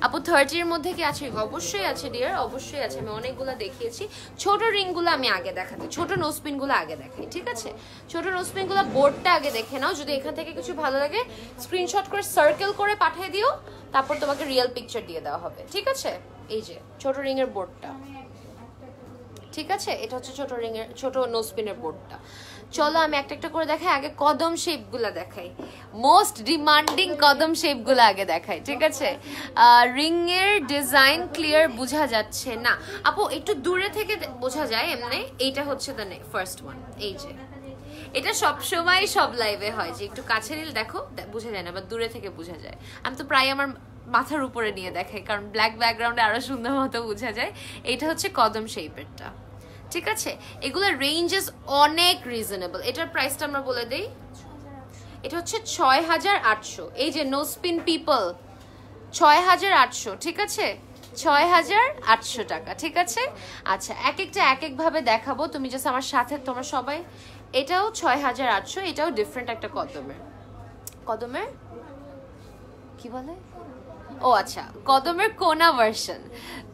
আপু 30-এর মধ্যে কি আছে? অবশ্যই আছে ডিয়ার, অবশ্যই আছে, আমি অনেকগুলো দেখিয়েছি। ছোট রিংগুলো আমি আগে দেখাতে, ছোট নোজপিনগুলো আগে দেখাই, ঠিক আছে? ছোট নোজপিনগুলো বোর্ডটা আগে দেখে নাও, যদি এখান থেকে কিছু ভালো লাগে স্ক্রিনশট করে সার্কেল করে পাঠিয়ে দিও, তারপর তোমাকে রিয়েল পিকচার দিয়ে দেওয়া হবে, ঠিক আছে? এই যে ছোট রিংয়ের বোর্ডটা, ঠিক আছে? এটা হচ্ছে ছোট রিংয়ের, ছোট নোজপিনের বোর্ডটা। চলো আমি একটা একটা করে দেখাই, আগে কদম শেপগুলো দেখাই, মোস্ট ডিমান্ডিং কদম শেপগুলো আগে দেখাই, ঠিক আছে? রিং এর ডিজাইন ক্লিয়ার বোঝা যাচ্ছে না আপু, একটু দূরে থেকে বোঝা যায় এমনি। এইটা হচ্ছে দ্য ফার্স্ট ওয়ান, এই যে এটা সব সময় সব লাইভে হয় যে একটু কাছে নিলে দেখো বোঝা যায় না, বা দূরে থেকে বোঝা যায়। আমি তো প্রায় আমার মাথার উপরে নিয়ে দেখাই, কারণ ব্ল্যাক ব্যাকগ্রাউন্ডে আরো সুন্দর মতো বোঝা যায়। এটা হচ্ছে কদম শেপেরটা, ঠিক আছে? এগুলোর রেঞ্জেস অনেক রিজনেবল। এটার প্রাইসটা আমরা বলে দেই, এটা হচ্ছে 6,800। এই যে নোজপিন পিপল 6,800, ঠিক আছে? 6,800 টাকা, ঠিক আছে? আচ্ছা এক একটা এক এক ভাবে দেখাবো, তুমি জাস্ট আমার সাথে তোমরা সবাই। এটাও 6,800, এটাও ডিফারেন্ট একটা কদমের, কদমের কি বলে, ও আচ্ছা কদমের কোনা ভার্সন,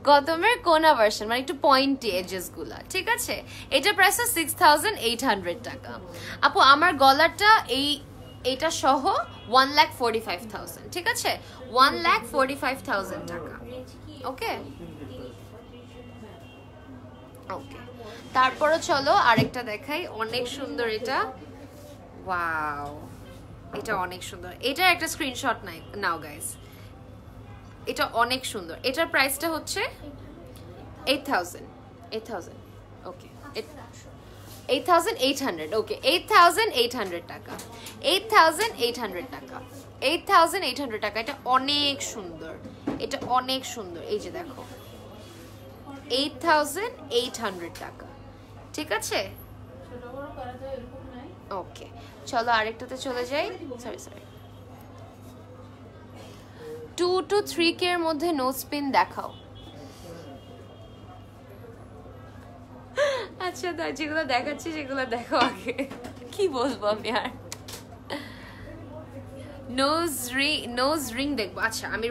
কদমের কোনা ভার্সন মানে একটু পয়েন্টি এজেস গুলা, ঠিক আছে? এটা প্রাইস 6,800 টাকা। আপু আমার গলাটা এইটা সহ 1,45,000, ঠিক আছে? 1,45,000 টাকা, ওকে ওকে। তারপরে চলো আরেকটা দেখাই, অনেক সুন্দর এটা, ওয়াও এটা অনেক সুন্দর। এটার একটা স্ক্রিনশট নাও গাইস, এটা অনেক সুন্দর। এটার প্রাইসটা হচ্ছে 8,000 ওকে, 8,800 ওকে, 8,800 টাকা, 8,800 টাকা, 8,800 টাকা। এটা অনেক সুন্দর, এটা অনেক সুন্দর। এই যে দেখো 8,800 টাকা, ঠিক আছে? ওকে চলো আরেকটাতে চলে যাই, সরি 2 to 3K এর মধ্যে নোজপিন দেখাও। আচ্ছা যেগুলো দেখাচ্ছি সেগুলো দেখো আগে, কি বলবো আমি আর। নোজ রিং দেখবো, আচ্ছা আমি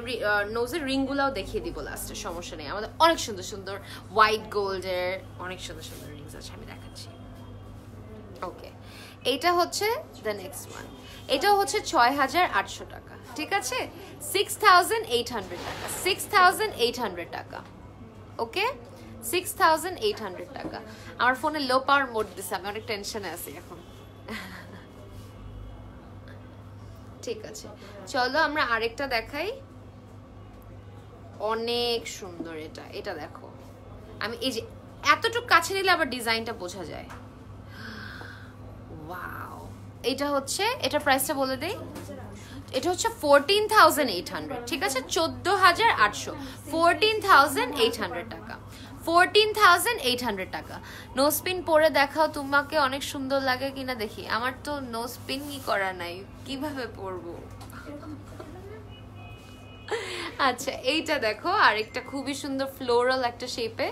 নোজের রিং গুলাও দেখিয়ে দিব লাস্টে, সমস্যা নেই। আমাদের অনেক সুন্দর সুন্দর হোয়াইট গোল্ডের অনেক সুন্দর সুন্দর রিংস আছে, আমি দেখাচ্ছি। ওকে এইটা হচ্ছে দ্য নেক্সট ওয়ান, এটাও হচ্ছে 6,800 টাকা, ঠিক আছে? 6,800 টাকা, 6,800 টাকা, ওকে 6,800 টাকা। আমার ফোনে লো পাওয়ার মোড দিছে, আমি অনেক টেনশনে আছি এখন। ঠিক আছে, চলো আমরা আরেকটা দেখাই। অনেক সুন্দর এটা, এটা দেখো, আমি এই যে এতটুকু কাছে নিলে আবার ডিজাইনটা বোঝা যায়। ওয়াও, এটা হচ্ছে, এটার প্রাইসটা বলে দেই। এটা হচ্ছে 14,800, ঠিক আছে, 14,800, 14,800 টাকা, 14,800 টাকা। নো স্পিন পরে দেখাও তোমাকে অনেক সুন্দর লাগে কিনা দেখি। আমার তো নো স্পিনই করা নাই, কিভাবে পরবো? আচ্ছা, এইটা দেখো, আরেকটা খুবই সুন্দর ফ্লোরাল একটা শেপে,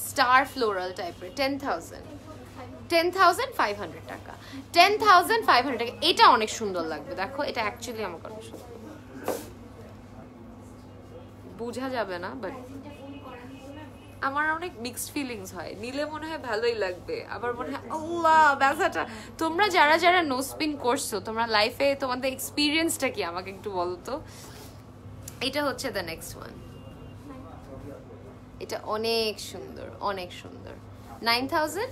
স্টার ফ্লোরাল টাইপের, 10,500 টাকা, 10,500 টাকা। এটা অনেক সুন্দর লাগবে, দেখো এটা অ্যাকচুয়ালি আমার অনেক সুন্দর, বোঝা যাবে না বাট আমার অনেক মিক্সড ফিলিংস হয়। নিলে মনে হয় ভালোই লাগবে, আবার মনে হয় আল্লাহ ব্যথাটা। তোমরা যারা যারা নো স্পিন করছো, তোমরা লাইফে তোমাদের এক্সপিরিয়েন্সটা কি আমাকে একটু বলো তো। এটা হচ্ছে দ্য নেক্সট ওয়ান, এটা অনেক সুন্দর, অনেক সুন্দর। 9,000,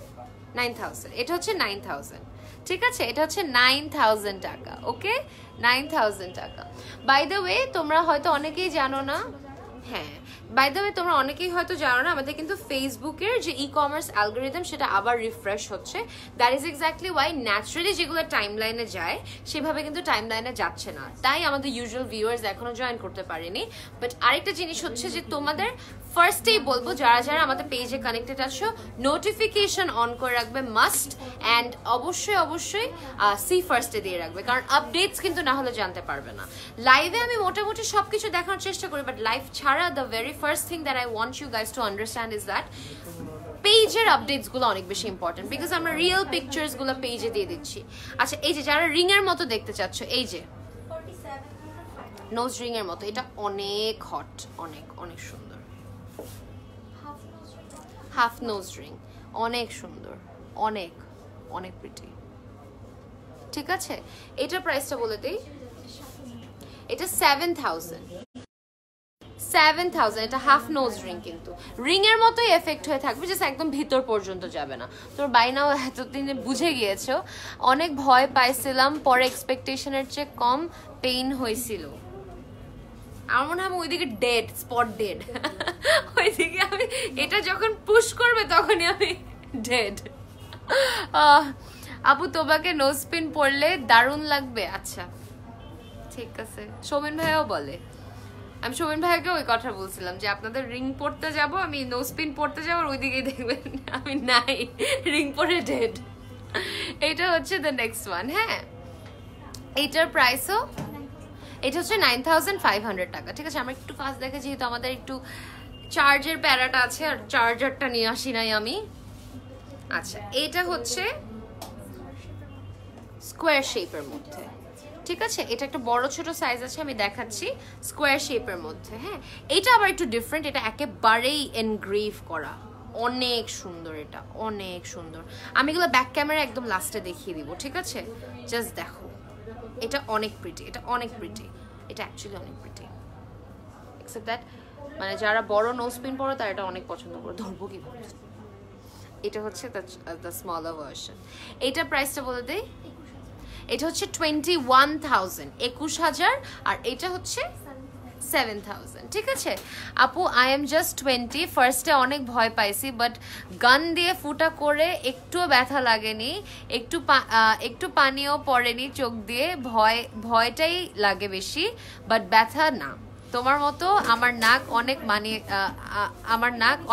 এটা হচ্ছে 9,000, ঠিক আছে, এটা হচ্ছে 9,000 টাকা। ওকে, 9,000 টাকা। বাই দ্য ওয়ে, তোমরা হয়তো অনেকেই জানো না, হ্যাঁ, বাই দ্য ওয়ে তোমরা অনেকেই হয়তো জানো না, আমাদের কিন্তু ফেসবুকের যে ই কমার্স অ্যালগোরিদম সেটা আবার রিফ্রেশ হচ্ছে। That is exactly why naturally যেগুলো টাইম লাইনে যায় সেভাবে কিন্তু টাইম লাইনে যাচ্ছে না, তাই আমাদের ইউজুয়াল ভিউয়ার্স এখনো জয়েন করতে পারেনি। বাট আরেকটা জিনিস হচ্ছে যে তোমাদের ফার্স্টেই বলবো, যারা যারা আমাদের পেজে কানেক্টেড আছো, নোটিফিকেশন অন করে রাখবে মাস্ট, অ্যান্ড অবশ্যই অবশ্যই সি ফার্স্টে দিয়ে রাখবে, কারণ আপডেটস কিন্তু না হলে জানতে পারবে না। লাইভে আমি মোটামুটি সবকিছু দেখানোর চেষ্টা করি, বাট লাইভ ছাড়া the very first thing that I want you guys to understand is that পেজের আপডেটসগুলো অনেক বেশি ইম্পর্টেন্ট, বিকজ আমরা রিয়েল পিকচার্সগুলো পেজে দিয়ে দিচ্ছি। আচ্ছা, এই যে যারা রিংয়ের মতো দেখতে চাচ্ছ, এই যে নোজ রিংয়ের মতো, এটা অনেক হট, অনেক অনেক সুন্দর, হাফ নোজ রিং, অনেক সুন্দর, অনেক অনেক প্রিটি, ঠিক আছে। এটার প্রাইসটা বলে দিই, এটা 7,000, 7,000। এটা হাফ নোজ রিং, কিন্তু রিং এর মতোই এফেক্ট হয়ে থাকবে, জাস্ট একদম ভিতর পর্যন্ত যাবে না। তোর বাইনাও এতদিনে বুঝে গিয়েছো, অনেক ভয় পাইছিলাম, পরে এক্সপেকটেশনের চেয়ে কম পেইন হয়েছিল। আমার মনে হয় আমি ওইদিকে ডেড, স্পট ডেড, ওইদিকে আমি এটা যখন পুশ করবে তখনই আমি ডেড। আপু তোমাকে নো স্পিন পড়লে দারুণ লাগবে। আচ্ছা ঠিক আছে, সৌমেন ভাইও বলে, আমি সৌমেন ভাইকে ওই কথা বলছিলাম যে আপনাদের রিং পড়তে যাব, আমি নো স্পিন পড়তে যাবো, ওইদিকেই দেখবেন আমি নাই, রিং পরে ডেড। এটা হচ্ছে দ্য নেক্সট ওয়ান। হ্যাঁ, এইটার প্রাইসও, এটা হচ্ছে 9,500 টাকা, ঠিক আছে। আমরা একটু ফাস্ট দেখে, যেহেতু আমাদের একটু চার্জের প্যারাটা আছে, আর চার্জারটা নিয়ে আসি নাই আমি। আচ্ছা, এটা হচ্ছে স্কোয়ার শেপের মধ্যে, ঠিক আছে। এটা একটা বড় ছোট সাইজ আছে, আমি দেখাচ্ছি, স্কোয়ার শেপের মধ্যে। হ্যাঁ, এটা আবার একটু ডিফারেন্ট, এটা একেবারেই এনগ্রেভ করা, অনেক সুন্দর, এটা অনেক সুন্দর। আমি এগুলো ব্যাক ক্যামেরা একদম লাস্টে দেখিয়ে দিব, ঠিক আছে। জাস্ট দেখো, এটা অনেক প্রিটি, এটা অনেক প্রিটি, এটা অ্যাকচুয়ালি অনেক প্রিটি, এক্সেপ্ট দ্যাট মানে যারা বড় নোজ পিন পরে তারা এটা অনেক পছন্দ করে। ধরবো কি বলছে, এটা হচ্ছে দ্য স্মলার ভার্সন। এইটার প্রাইসটা বলে দেই, এটা হচ্ছে 21,000, 21,000, আর এটা হচ্ছে 7,000, ঠিক আছে। আপু আই এম জাস্ট 20, ফার্স্টে অনেক ভয় পাইছি, বাট গান দিয়ে ফুটা করে একটুও ব্যথা লাগেনি, একটু পানিও পড়েনি চোখ দিয়ে, ভয়টাই লাগে বেশি, বাট ব্যথা না। তোমার মতো আমার নাক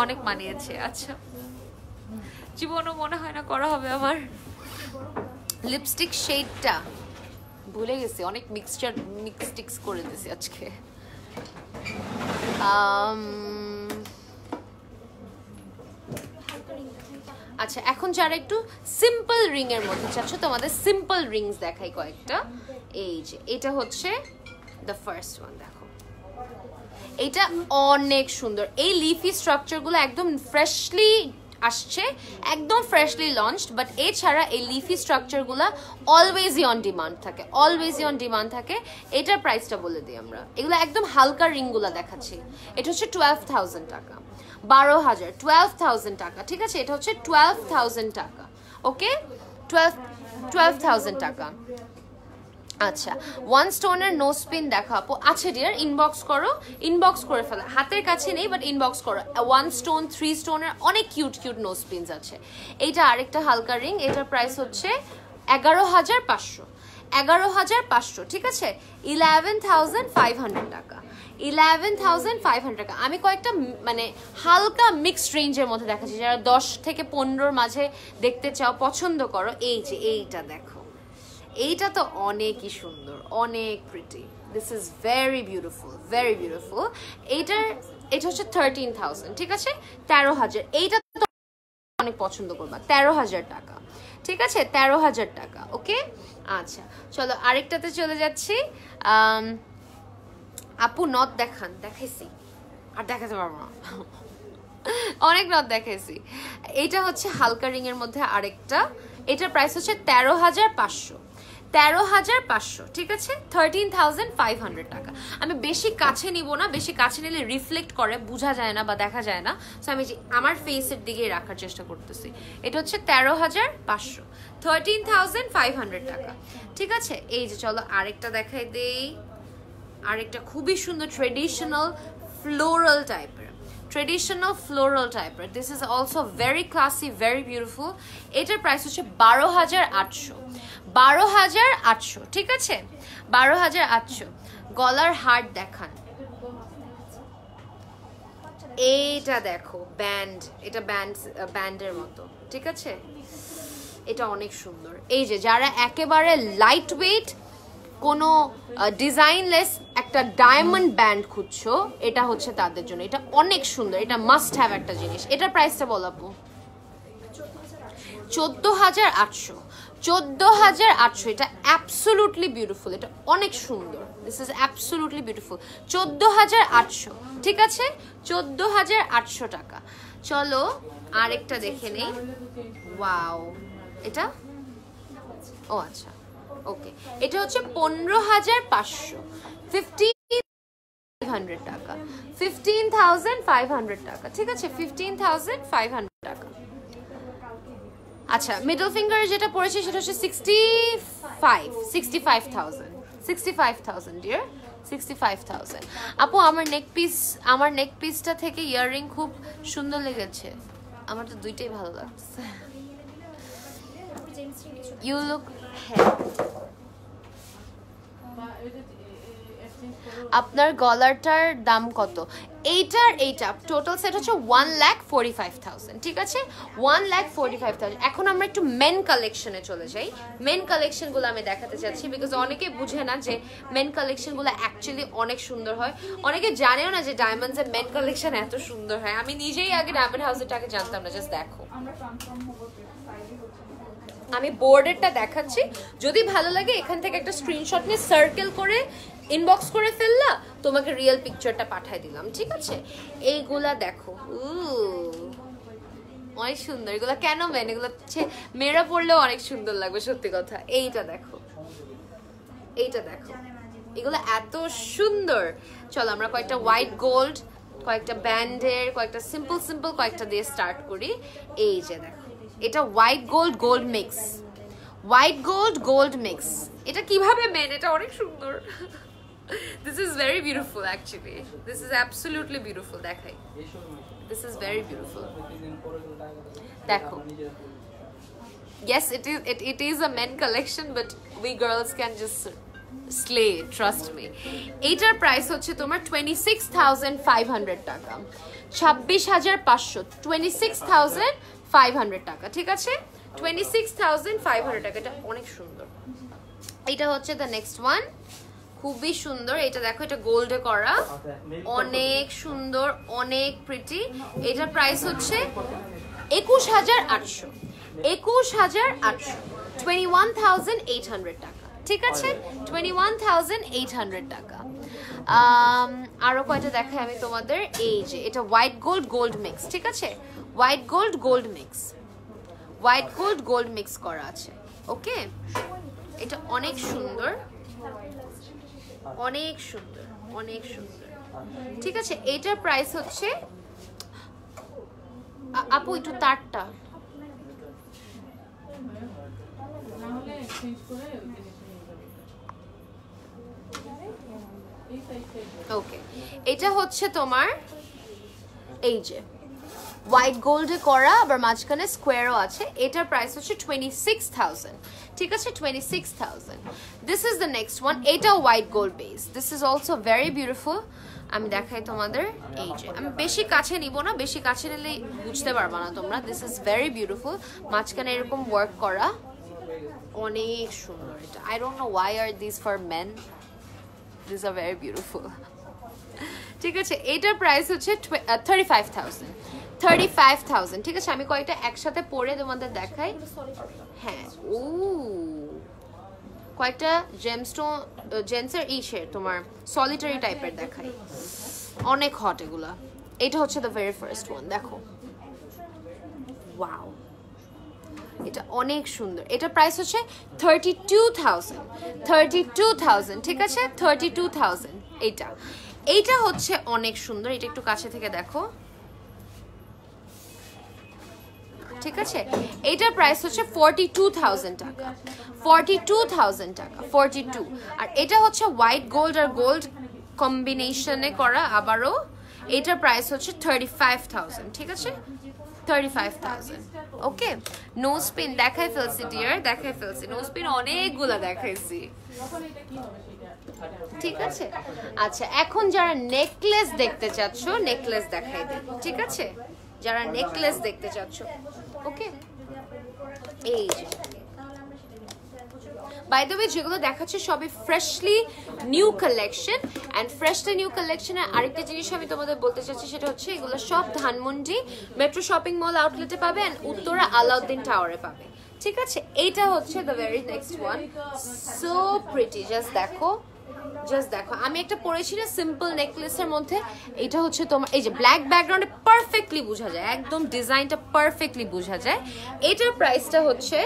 অনেক মানিয়েছে। আচ্ছা, জীবনও মনে হয় না করা হবে আমার। লিপস্টিক শেডটা ভুলে গেছি, অনেক মিক্সটিক্স করে দিয়েছি আজকে। আচ্ছা, এখন যারা একটু সিম্পল রিং এর মধ্যে চাচ্ছ, তোমাদের সিম্পল রিংস দেখাই কয়েকটা। এই যে এটা হচ্ছে দ্য ফার্স্ট ওয়ান, দেখো এটা অনেক সুন্দর। এই লিফি স্ট্রাকচারগুলো একদম ফ্রেশলি আসছে, একদম ফ্রেশলি লঞ্চড, বাট এছাড়া এই লিফি স্ট্রাকচারগুলো অলওয়েজই অন ডিমান্ড থাকে, অলওয়েজই অন ডিমান্ড থাকে। এটার প্রাইসটা বলে দিই আমরা, এগুলো একদম হালকা রিংগুলো দেখাচ্ছি। এটা হচ্ছে 12,000 টাকা, 12,000, 12,000 টাকা, ঠিক আছে। এটা হচ্ছে 12,000 টাকা, ওকে, 12,000 টাকা। আচ্ছা, ওয়ান স্টোনের নোজ পিন দেখো আপু। আচ্ছা ডিয়ার, ইনবক্স করো, ইনবক্স করে ফেলো, হাতের কাছে নেই বাট ইনবক্স করো। ওয়ান স্টোন, 3 স্টোনের অনেক কিউট কিউট নোজ পিনস আছে। এইটা আরেকটা হালকা রিং, এটার প্রাইস হচ্ছে 11,500, 11,500, ঠিক আছে, 11,500 টাকা, 11,500 টাকা। আমি কয়েকটা মানে হালকা মিক্সড রেঞ্জের মধ্যে দেখাচ্ছি, যারা 10 থেকে 15-র মাঝে দেখতে চাও, পছন্দ করো। এই যে এইটা দেখো, এইটা তো অনেকই সুন্দর, অনেক pretty, this is very beautiful, very beautiful. এটা হচ্ছে 13,000, ঠিক আছে, 13,000। এইটা তো অনেক পছন্দ করবা, 13,000 টাকা, ঠিক আছে, 13,000 টাকা। ওকে, আচ্ছা চলো আরেকটাতে চলে যাচ্ছি। আপু নথ দেখান, দেখাইছি আর দেখাতে পারবো না, অনেক নথ দেখাইছি। এইটা হচ্ছে হালকা রিং এর মধ্যে আরেকটা, এটার প্রাইস হচ্ছে 13,500, 13,500, ঠিক আছে, 13,500 টাকা। আমি বেশি কাছে নিব না, বেশি কাছে নিলে রিফ্লেক্ট করে, বোঝা যায় না বা দেখা যায় না, সো আমি আমার ফেসের দিকে রাখার চেষ্টা করতেছি। এটা হচ্ছে 13,500, 13,500 টাকা, ঠিক আছে। এই যে চলো আরেকটা দেখাই দেই, আরেকটা খুবই সুন্দর ট্রেডিশনাল ফ্লোরাল টাইপের, ট্রেডিশনাল ফ্লোরাল টাইপের, this is also very classy, very beautiful. এটার প্রাইস হচ্ছে 12,800, 12,800, ঠিক আছে, 12,800। গলার হার দেখান, এইটা দেখো ব্যান্ড, এটা ব্যান্ডের মতো, ঠিক আছে, এটা অনেক সুন্দর। এই যে যারা একেবারে লাইট ওয়েট কোনো ডিজাইনলেস একটা ডায়মন্ড ব্যান্ড খুঁজছো, এটা হচ্ছে তাদের জন্য, এটা অনেক সুন্দর, এটা মাস্ট হ্যাভ একটা জিনিস। এটার প্রাইসটা বল আপু। 14,800, 14,800। এটা অ্যাবসোলুটলি বিউটিফুল, এটা অনেক সুন্দর, দিস ইজ অ্যাবসোলুটলি বিউটিফুল। 14,800, ঠিক আছে, 14,800 টাকা। চলো আরেকটা দেখে নেই। ওয়াও, এটা ও আচ্ছা, ওকে, এটা হচ্ছে 15,500, 15,500 টাকা, 15,500 টাকা, ঠিক আছে, 15,500 টাকা। আচ্ছা, মিডল ফিঙ্গার যেটা পড়েছি সেটা হচ্ছে 65,000, 65,000 ডিয়ার, 65,000। আপু আমার নেক পিসটা থেকে ইয়াররিং খুব সুন্দর লেগেছে, আমার তো দুইটাই ভালো লাগছে। ইউ লুক, হ্যাঁ আপনার গলারটার দাম কত? এইটা টোটাল সেট হচ্ছে 1,45,000, ঠিক আছে, 1,45,000। এখন আমরা একটু মেন কালেকশনে চলে যাই। মেন কালেকশনগুলো আমি দেখাতে চাচ্ছি, বিকজ অনেকে বুঝে না যে মেন কালেকশনগুলো অ্যাকচুয়ালি অনেক সুন্দর হয়, অনেকে জানেও না যে ডায়মন্ডসের মেন কালেকশন এত সুন্দর হয়। আমি নিজেই আগে ডায়মন্ড হাউসের টাকে জানতাম না, জাস্ট দেখো। আমি বোর্ডেরটা দেখাচ্ছি, যদি ভালো লাগে এখান থেকে একটা স্ক্রিনশট নিয়ে সার্কেল করে ইনবক্স করে ফেললা, তোমাকে রিয়েল পিকচারটা পাঠিয়ে দিলাম, ঠিক আছে। এইগুলা দেখো, অনেক সুন্দর, এগুলা কেন মেন, এগুলো হচ্ছে মেয়েরা পড়লেও অনেক সুন্দর লাগবে, সত্যি কথা। এইটা দেখো, এইটা দেখো, এগুলো এত সুন্দর। চলো আমরা কয়েকটা হোয়াইট গোল্ড, কয়েকটা ব্যান্ডের, কয়েকটা সিম্পল কয়েকটা দিয়ে স্টার্ট করি। এই যে দেখো, এটা white gold gold mix, white gold gold mix. এটা কিভাবে মেন, এটা অনেক সুন্দর। This is very beautiful actually, this is absolutely beautiful, দেখাই, this is very beautiful, দেখো। Yes, it is a men collection, but we girls can just slay, trust me. এটার price হচ্ছে তোমার 26,500 টাকা, 26,500, 26,500 টাকা, ঠিক আছে, 26,500 টাকা। এটা অনেক সুন্দর। এটা হচ্ছে দ্য নেক্সট ওয়ান, খুবই সুন্দর। এটা দেখো, এটা গোল্ডে করা, অনেক সুন্দর, অনেক প্রিটি। এটার প্রাইস হচ্ছে 21,800, 21,800, 21,800 টাকা, ঠিক আছে, 21,800 টাকা। আরো কয়টা দেখাই আমি তোমাদের। এই যে এটা হোয়াইট গোল্ড গোল্ড মিক্স, ঠিক আছে, white gold gold mix, white gold gold mix করা আছে, ওকে। এটা অনেক সুন্দর, অনেক সুন্দর, অনেক সুন্দর, ঠিক আছে। এটার প্রাইস হচ্ছে, আপু একটু তারটা, ওকে, এটা হচ্ছে তোমার এই যে হোয়াইট গোল্ডে করা, আবার মাঝখানে স্কোয়ারও আছে। এটার প্রাইস হচ্ছে 26,000, ঠিক আছে, 26,000। This is the next one, এটা white gold base, this is also very beautiful. আমি দেখাই তোমাদের, এই যে আমি বেশি কাছে নিব না, বেশি কাছে নিলে বুঝতে পারবা না তোমরা। দিস ইজ ভেরি বিউটিফুল, মাঝখানে এরকম ওয়ার্ক করা, অনেক সুন্দর এটা। I don't know why are this for men, this are very beautiful, ঠিক আছে। এটার প্রাইস হচ্ছে 35,000, ঠিক আছে। আমি কয়েকটা একসাথে পরে তোমাদের দেখাই। হ্যাঁ, ও কয়েকটা জেমস্টোন জেন্সের ইসের তোমার সলিটারি টাইপের দেখাই, অনেক হট এগুলা। এটা হচ্ছে দ্য ভেরি ফার্স্ট ওয়ান, দেখো, ওয়াও, এটা অনেক সুন্দর। এটা প্রাইস হচ্ছে 32,000, ঠিক আছে, 32,000। এইটা হচ্ছে অনেক সুন্দর, এটা একটু কাছে থেকে দেখো, ঠিক আছে। এটার প্রাইস হচ্ছে 42,000 টাকা, 42,000 টাকা, 42। আর এটা হচ্ছে হোয়াইট গোল্ড আর গোল্ড কম্বিনেশনে করা আবারও। এটার প্রাইস হচ্ছে 35,000, ঠিক আছে, 35,000। ওকে, নোজ পিন দেখাই ফেলছি ডিয়ার, দেখাই ফেলছি নোজ পিন, অনেকগুলা দেখাইছি, ঠিক আছে। আচ্ছা, এখন যারা নেকলেস দেখতে চাচ্ছ, নেকলেস দেখাই দিই, ঠিক আছে, যারা নেকলেস দেখতে চাচ্ছ। ওকে, এই যে বাই দ্য ওয়ে যেগুলো দেখাচ্ছে সবই freshly new collection. And freshly new কালেকশনের আরেকটা জিনিস আমি তোমাদের বলতে চাচ্ছি, সেটা হচ্ছে এগুলো সব ধানমন্ডি মেট্রো শপিং মল আউটলেটে পাবে, অ্যান্ড উত্তরা আলাউদ্দিন টাওয়ারে পাবে, ঠিক আছে। এইটা হচ্ছে the very next one, so pretty, just দেখো, জাস্ট দেখো। আমি একটা পরেছি না সিম্পল নেকলেসের মধ্যে, এটা হচ্ছে তোমার এই যে ব্ল্যাক ব্যাকগ্রাউন্ডে পারফেক্টলি বোঝা যায়, একদম ডিজাইনটা পারফেক্টলি বোঝা যায়। এটার প্রাইসটা হচ্ছে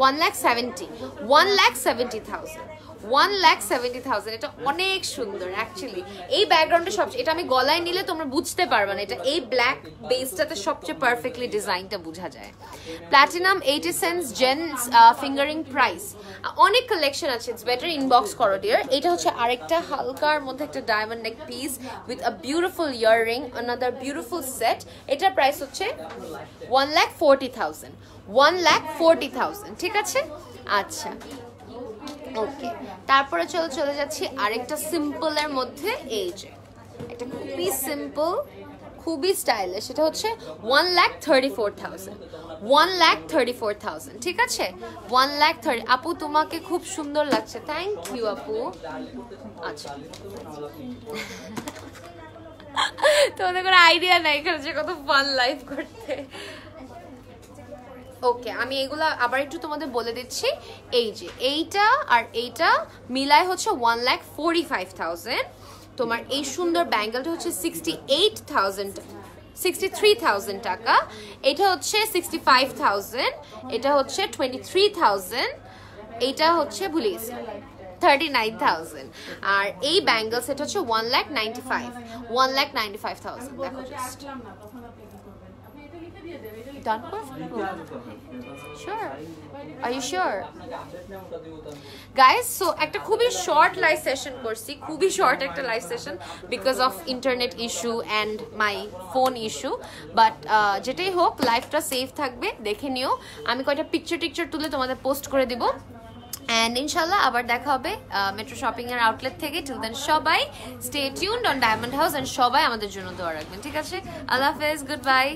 1,70,000, এটা অনেক সুন্দর অ্যাকচুয়ালি। এই ব্যাকগ্রাউন্ডে সবচেয়ে, এটা আমি গলায় নিলে তোমরা বুঝতে পারবে না, এটা এই ব্ল্যাক বেসটাতে সবচেয়ে পারফেক্টলি ডিজাইনটা বোঝা যায়। Platinum 80 cents gents fingering price, অনেক কালেকশন আছে, ইটস বেটার ইনবক্স করো ডিয়ার। এটা হচ্ছে আরেকটা হালকার মধ্যে একটা diamond neck piece with a beautiful earring, another beautiful set. এটার প্রাইস হচ্ছে 1,40,000, ঠিক আছে। আচ্ছা, ওকে, তারপরে চলে যাচ্ছি আরেকটা সিম্পলের মধ্যে, এই যে একটা খুবই সিম্পল, খুবই স্টাইলিশ, সেটা হচ্ছে 1,34,000, ঠিক আছে, 1,30,000। আপু তোমাকে খুব সুন্দর লাগছে, থ্যাংক ইউ আপু। আচ্ছা, তোমাদের কোনো আইডিয়া নাই এখানে যে কত ফান লাইফ করতে। ওকে, আমি এগুলা আবার একটু তোমাদের বলে দিচ্ছি। এই যে এইটা আর এইটা মিলায় হচ্ছে 1,45,000। তোমার এই সুন্দর ব্যাঙ্গেলটা হচ্ছে 63,000 টাকা। এটা হচ্ছে 65,000, এটা হচ্ছে 23,000, এটা হচ্ছে ভুলিস 39,000। আর এই ব্যাঙ্গেলস এটা হচ্ছে 1,95,000। দেখো just done perfect. Sure, are you sure guys? So একটা খুবই শর্ট লাইভ সেশন করছি, খুবই শর্ট একটা live session because of internet issue and my phone issue. But যেটাই হোক, লাইভটা সেফ থাকবে, দেখে নিও। আমি কয়টা পিকচার তুলে তোমাদের পোস্ট করে দিব, অ্যান্ড ইনশাল্লাহ আবার দেখা হবে মেট্রো শপিং এর আউটলেট থেকে। টিল দেন সবাই stay tuned on diamond house, and সবাই আমাদের জন্য দোয়া রাখবেন, ঠিক আছে। আল্লাহ হাফেজ, গুড বাই।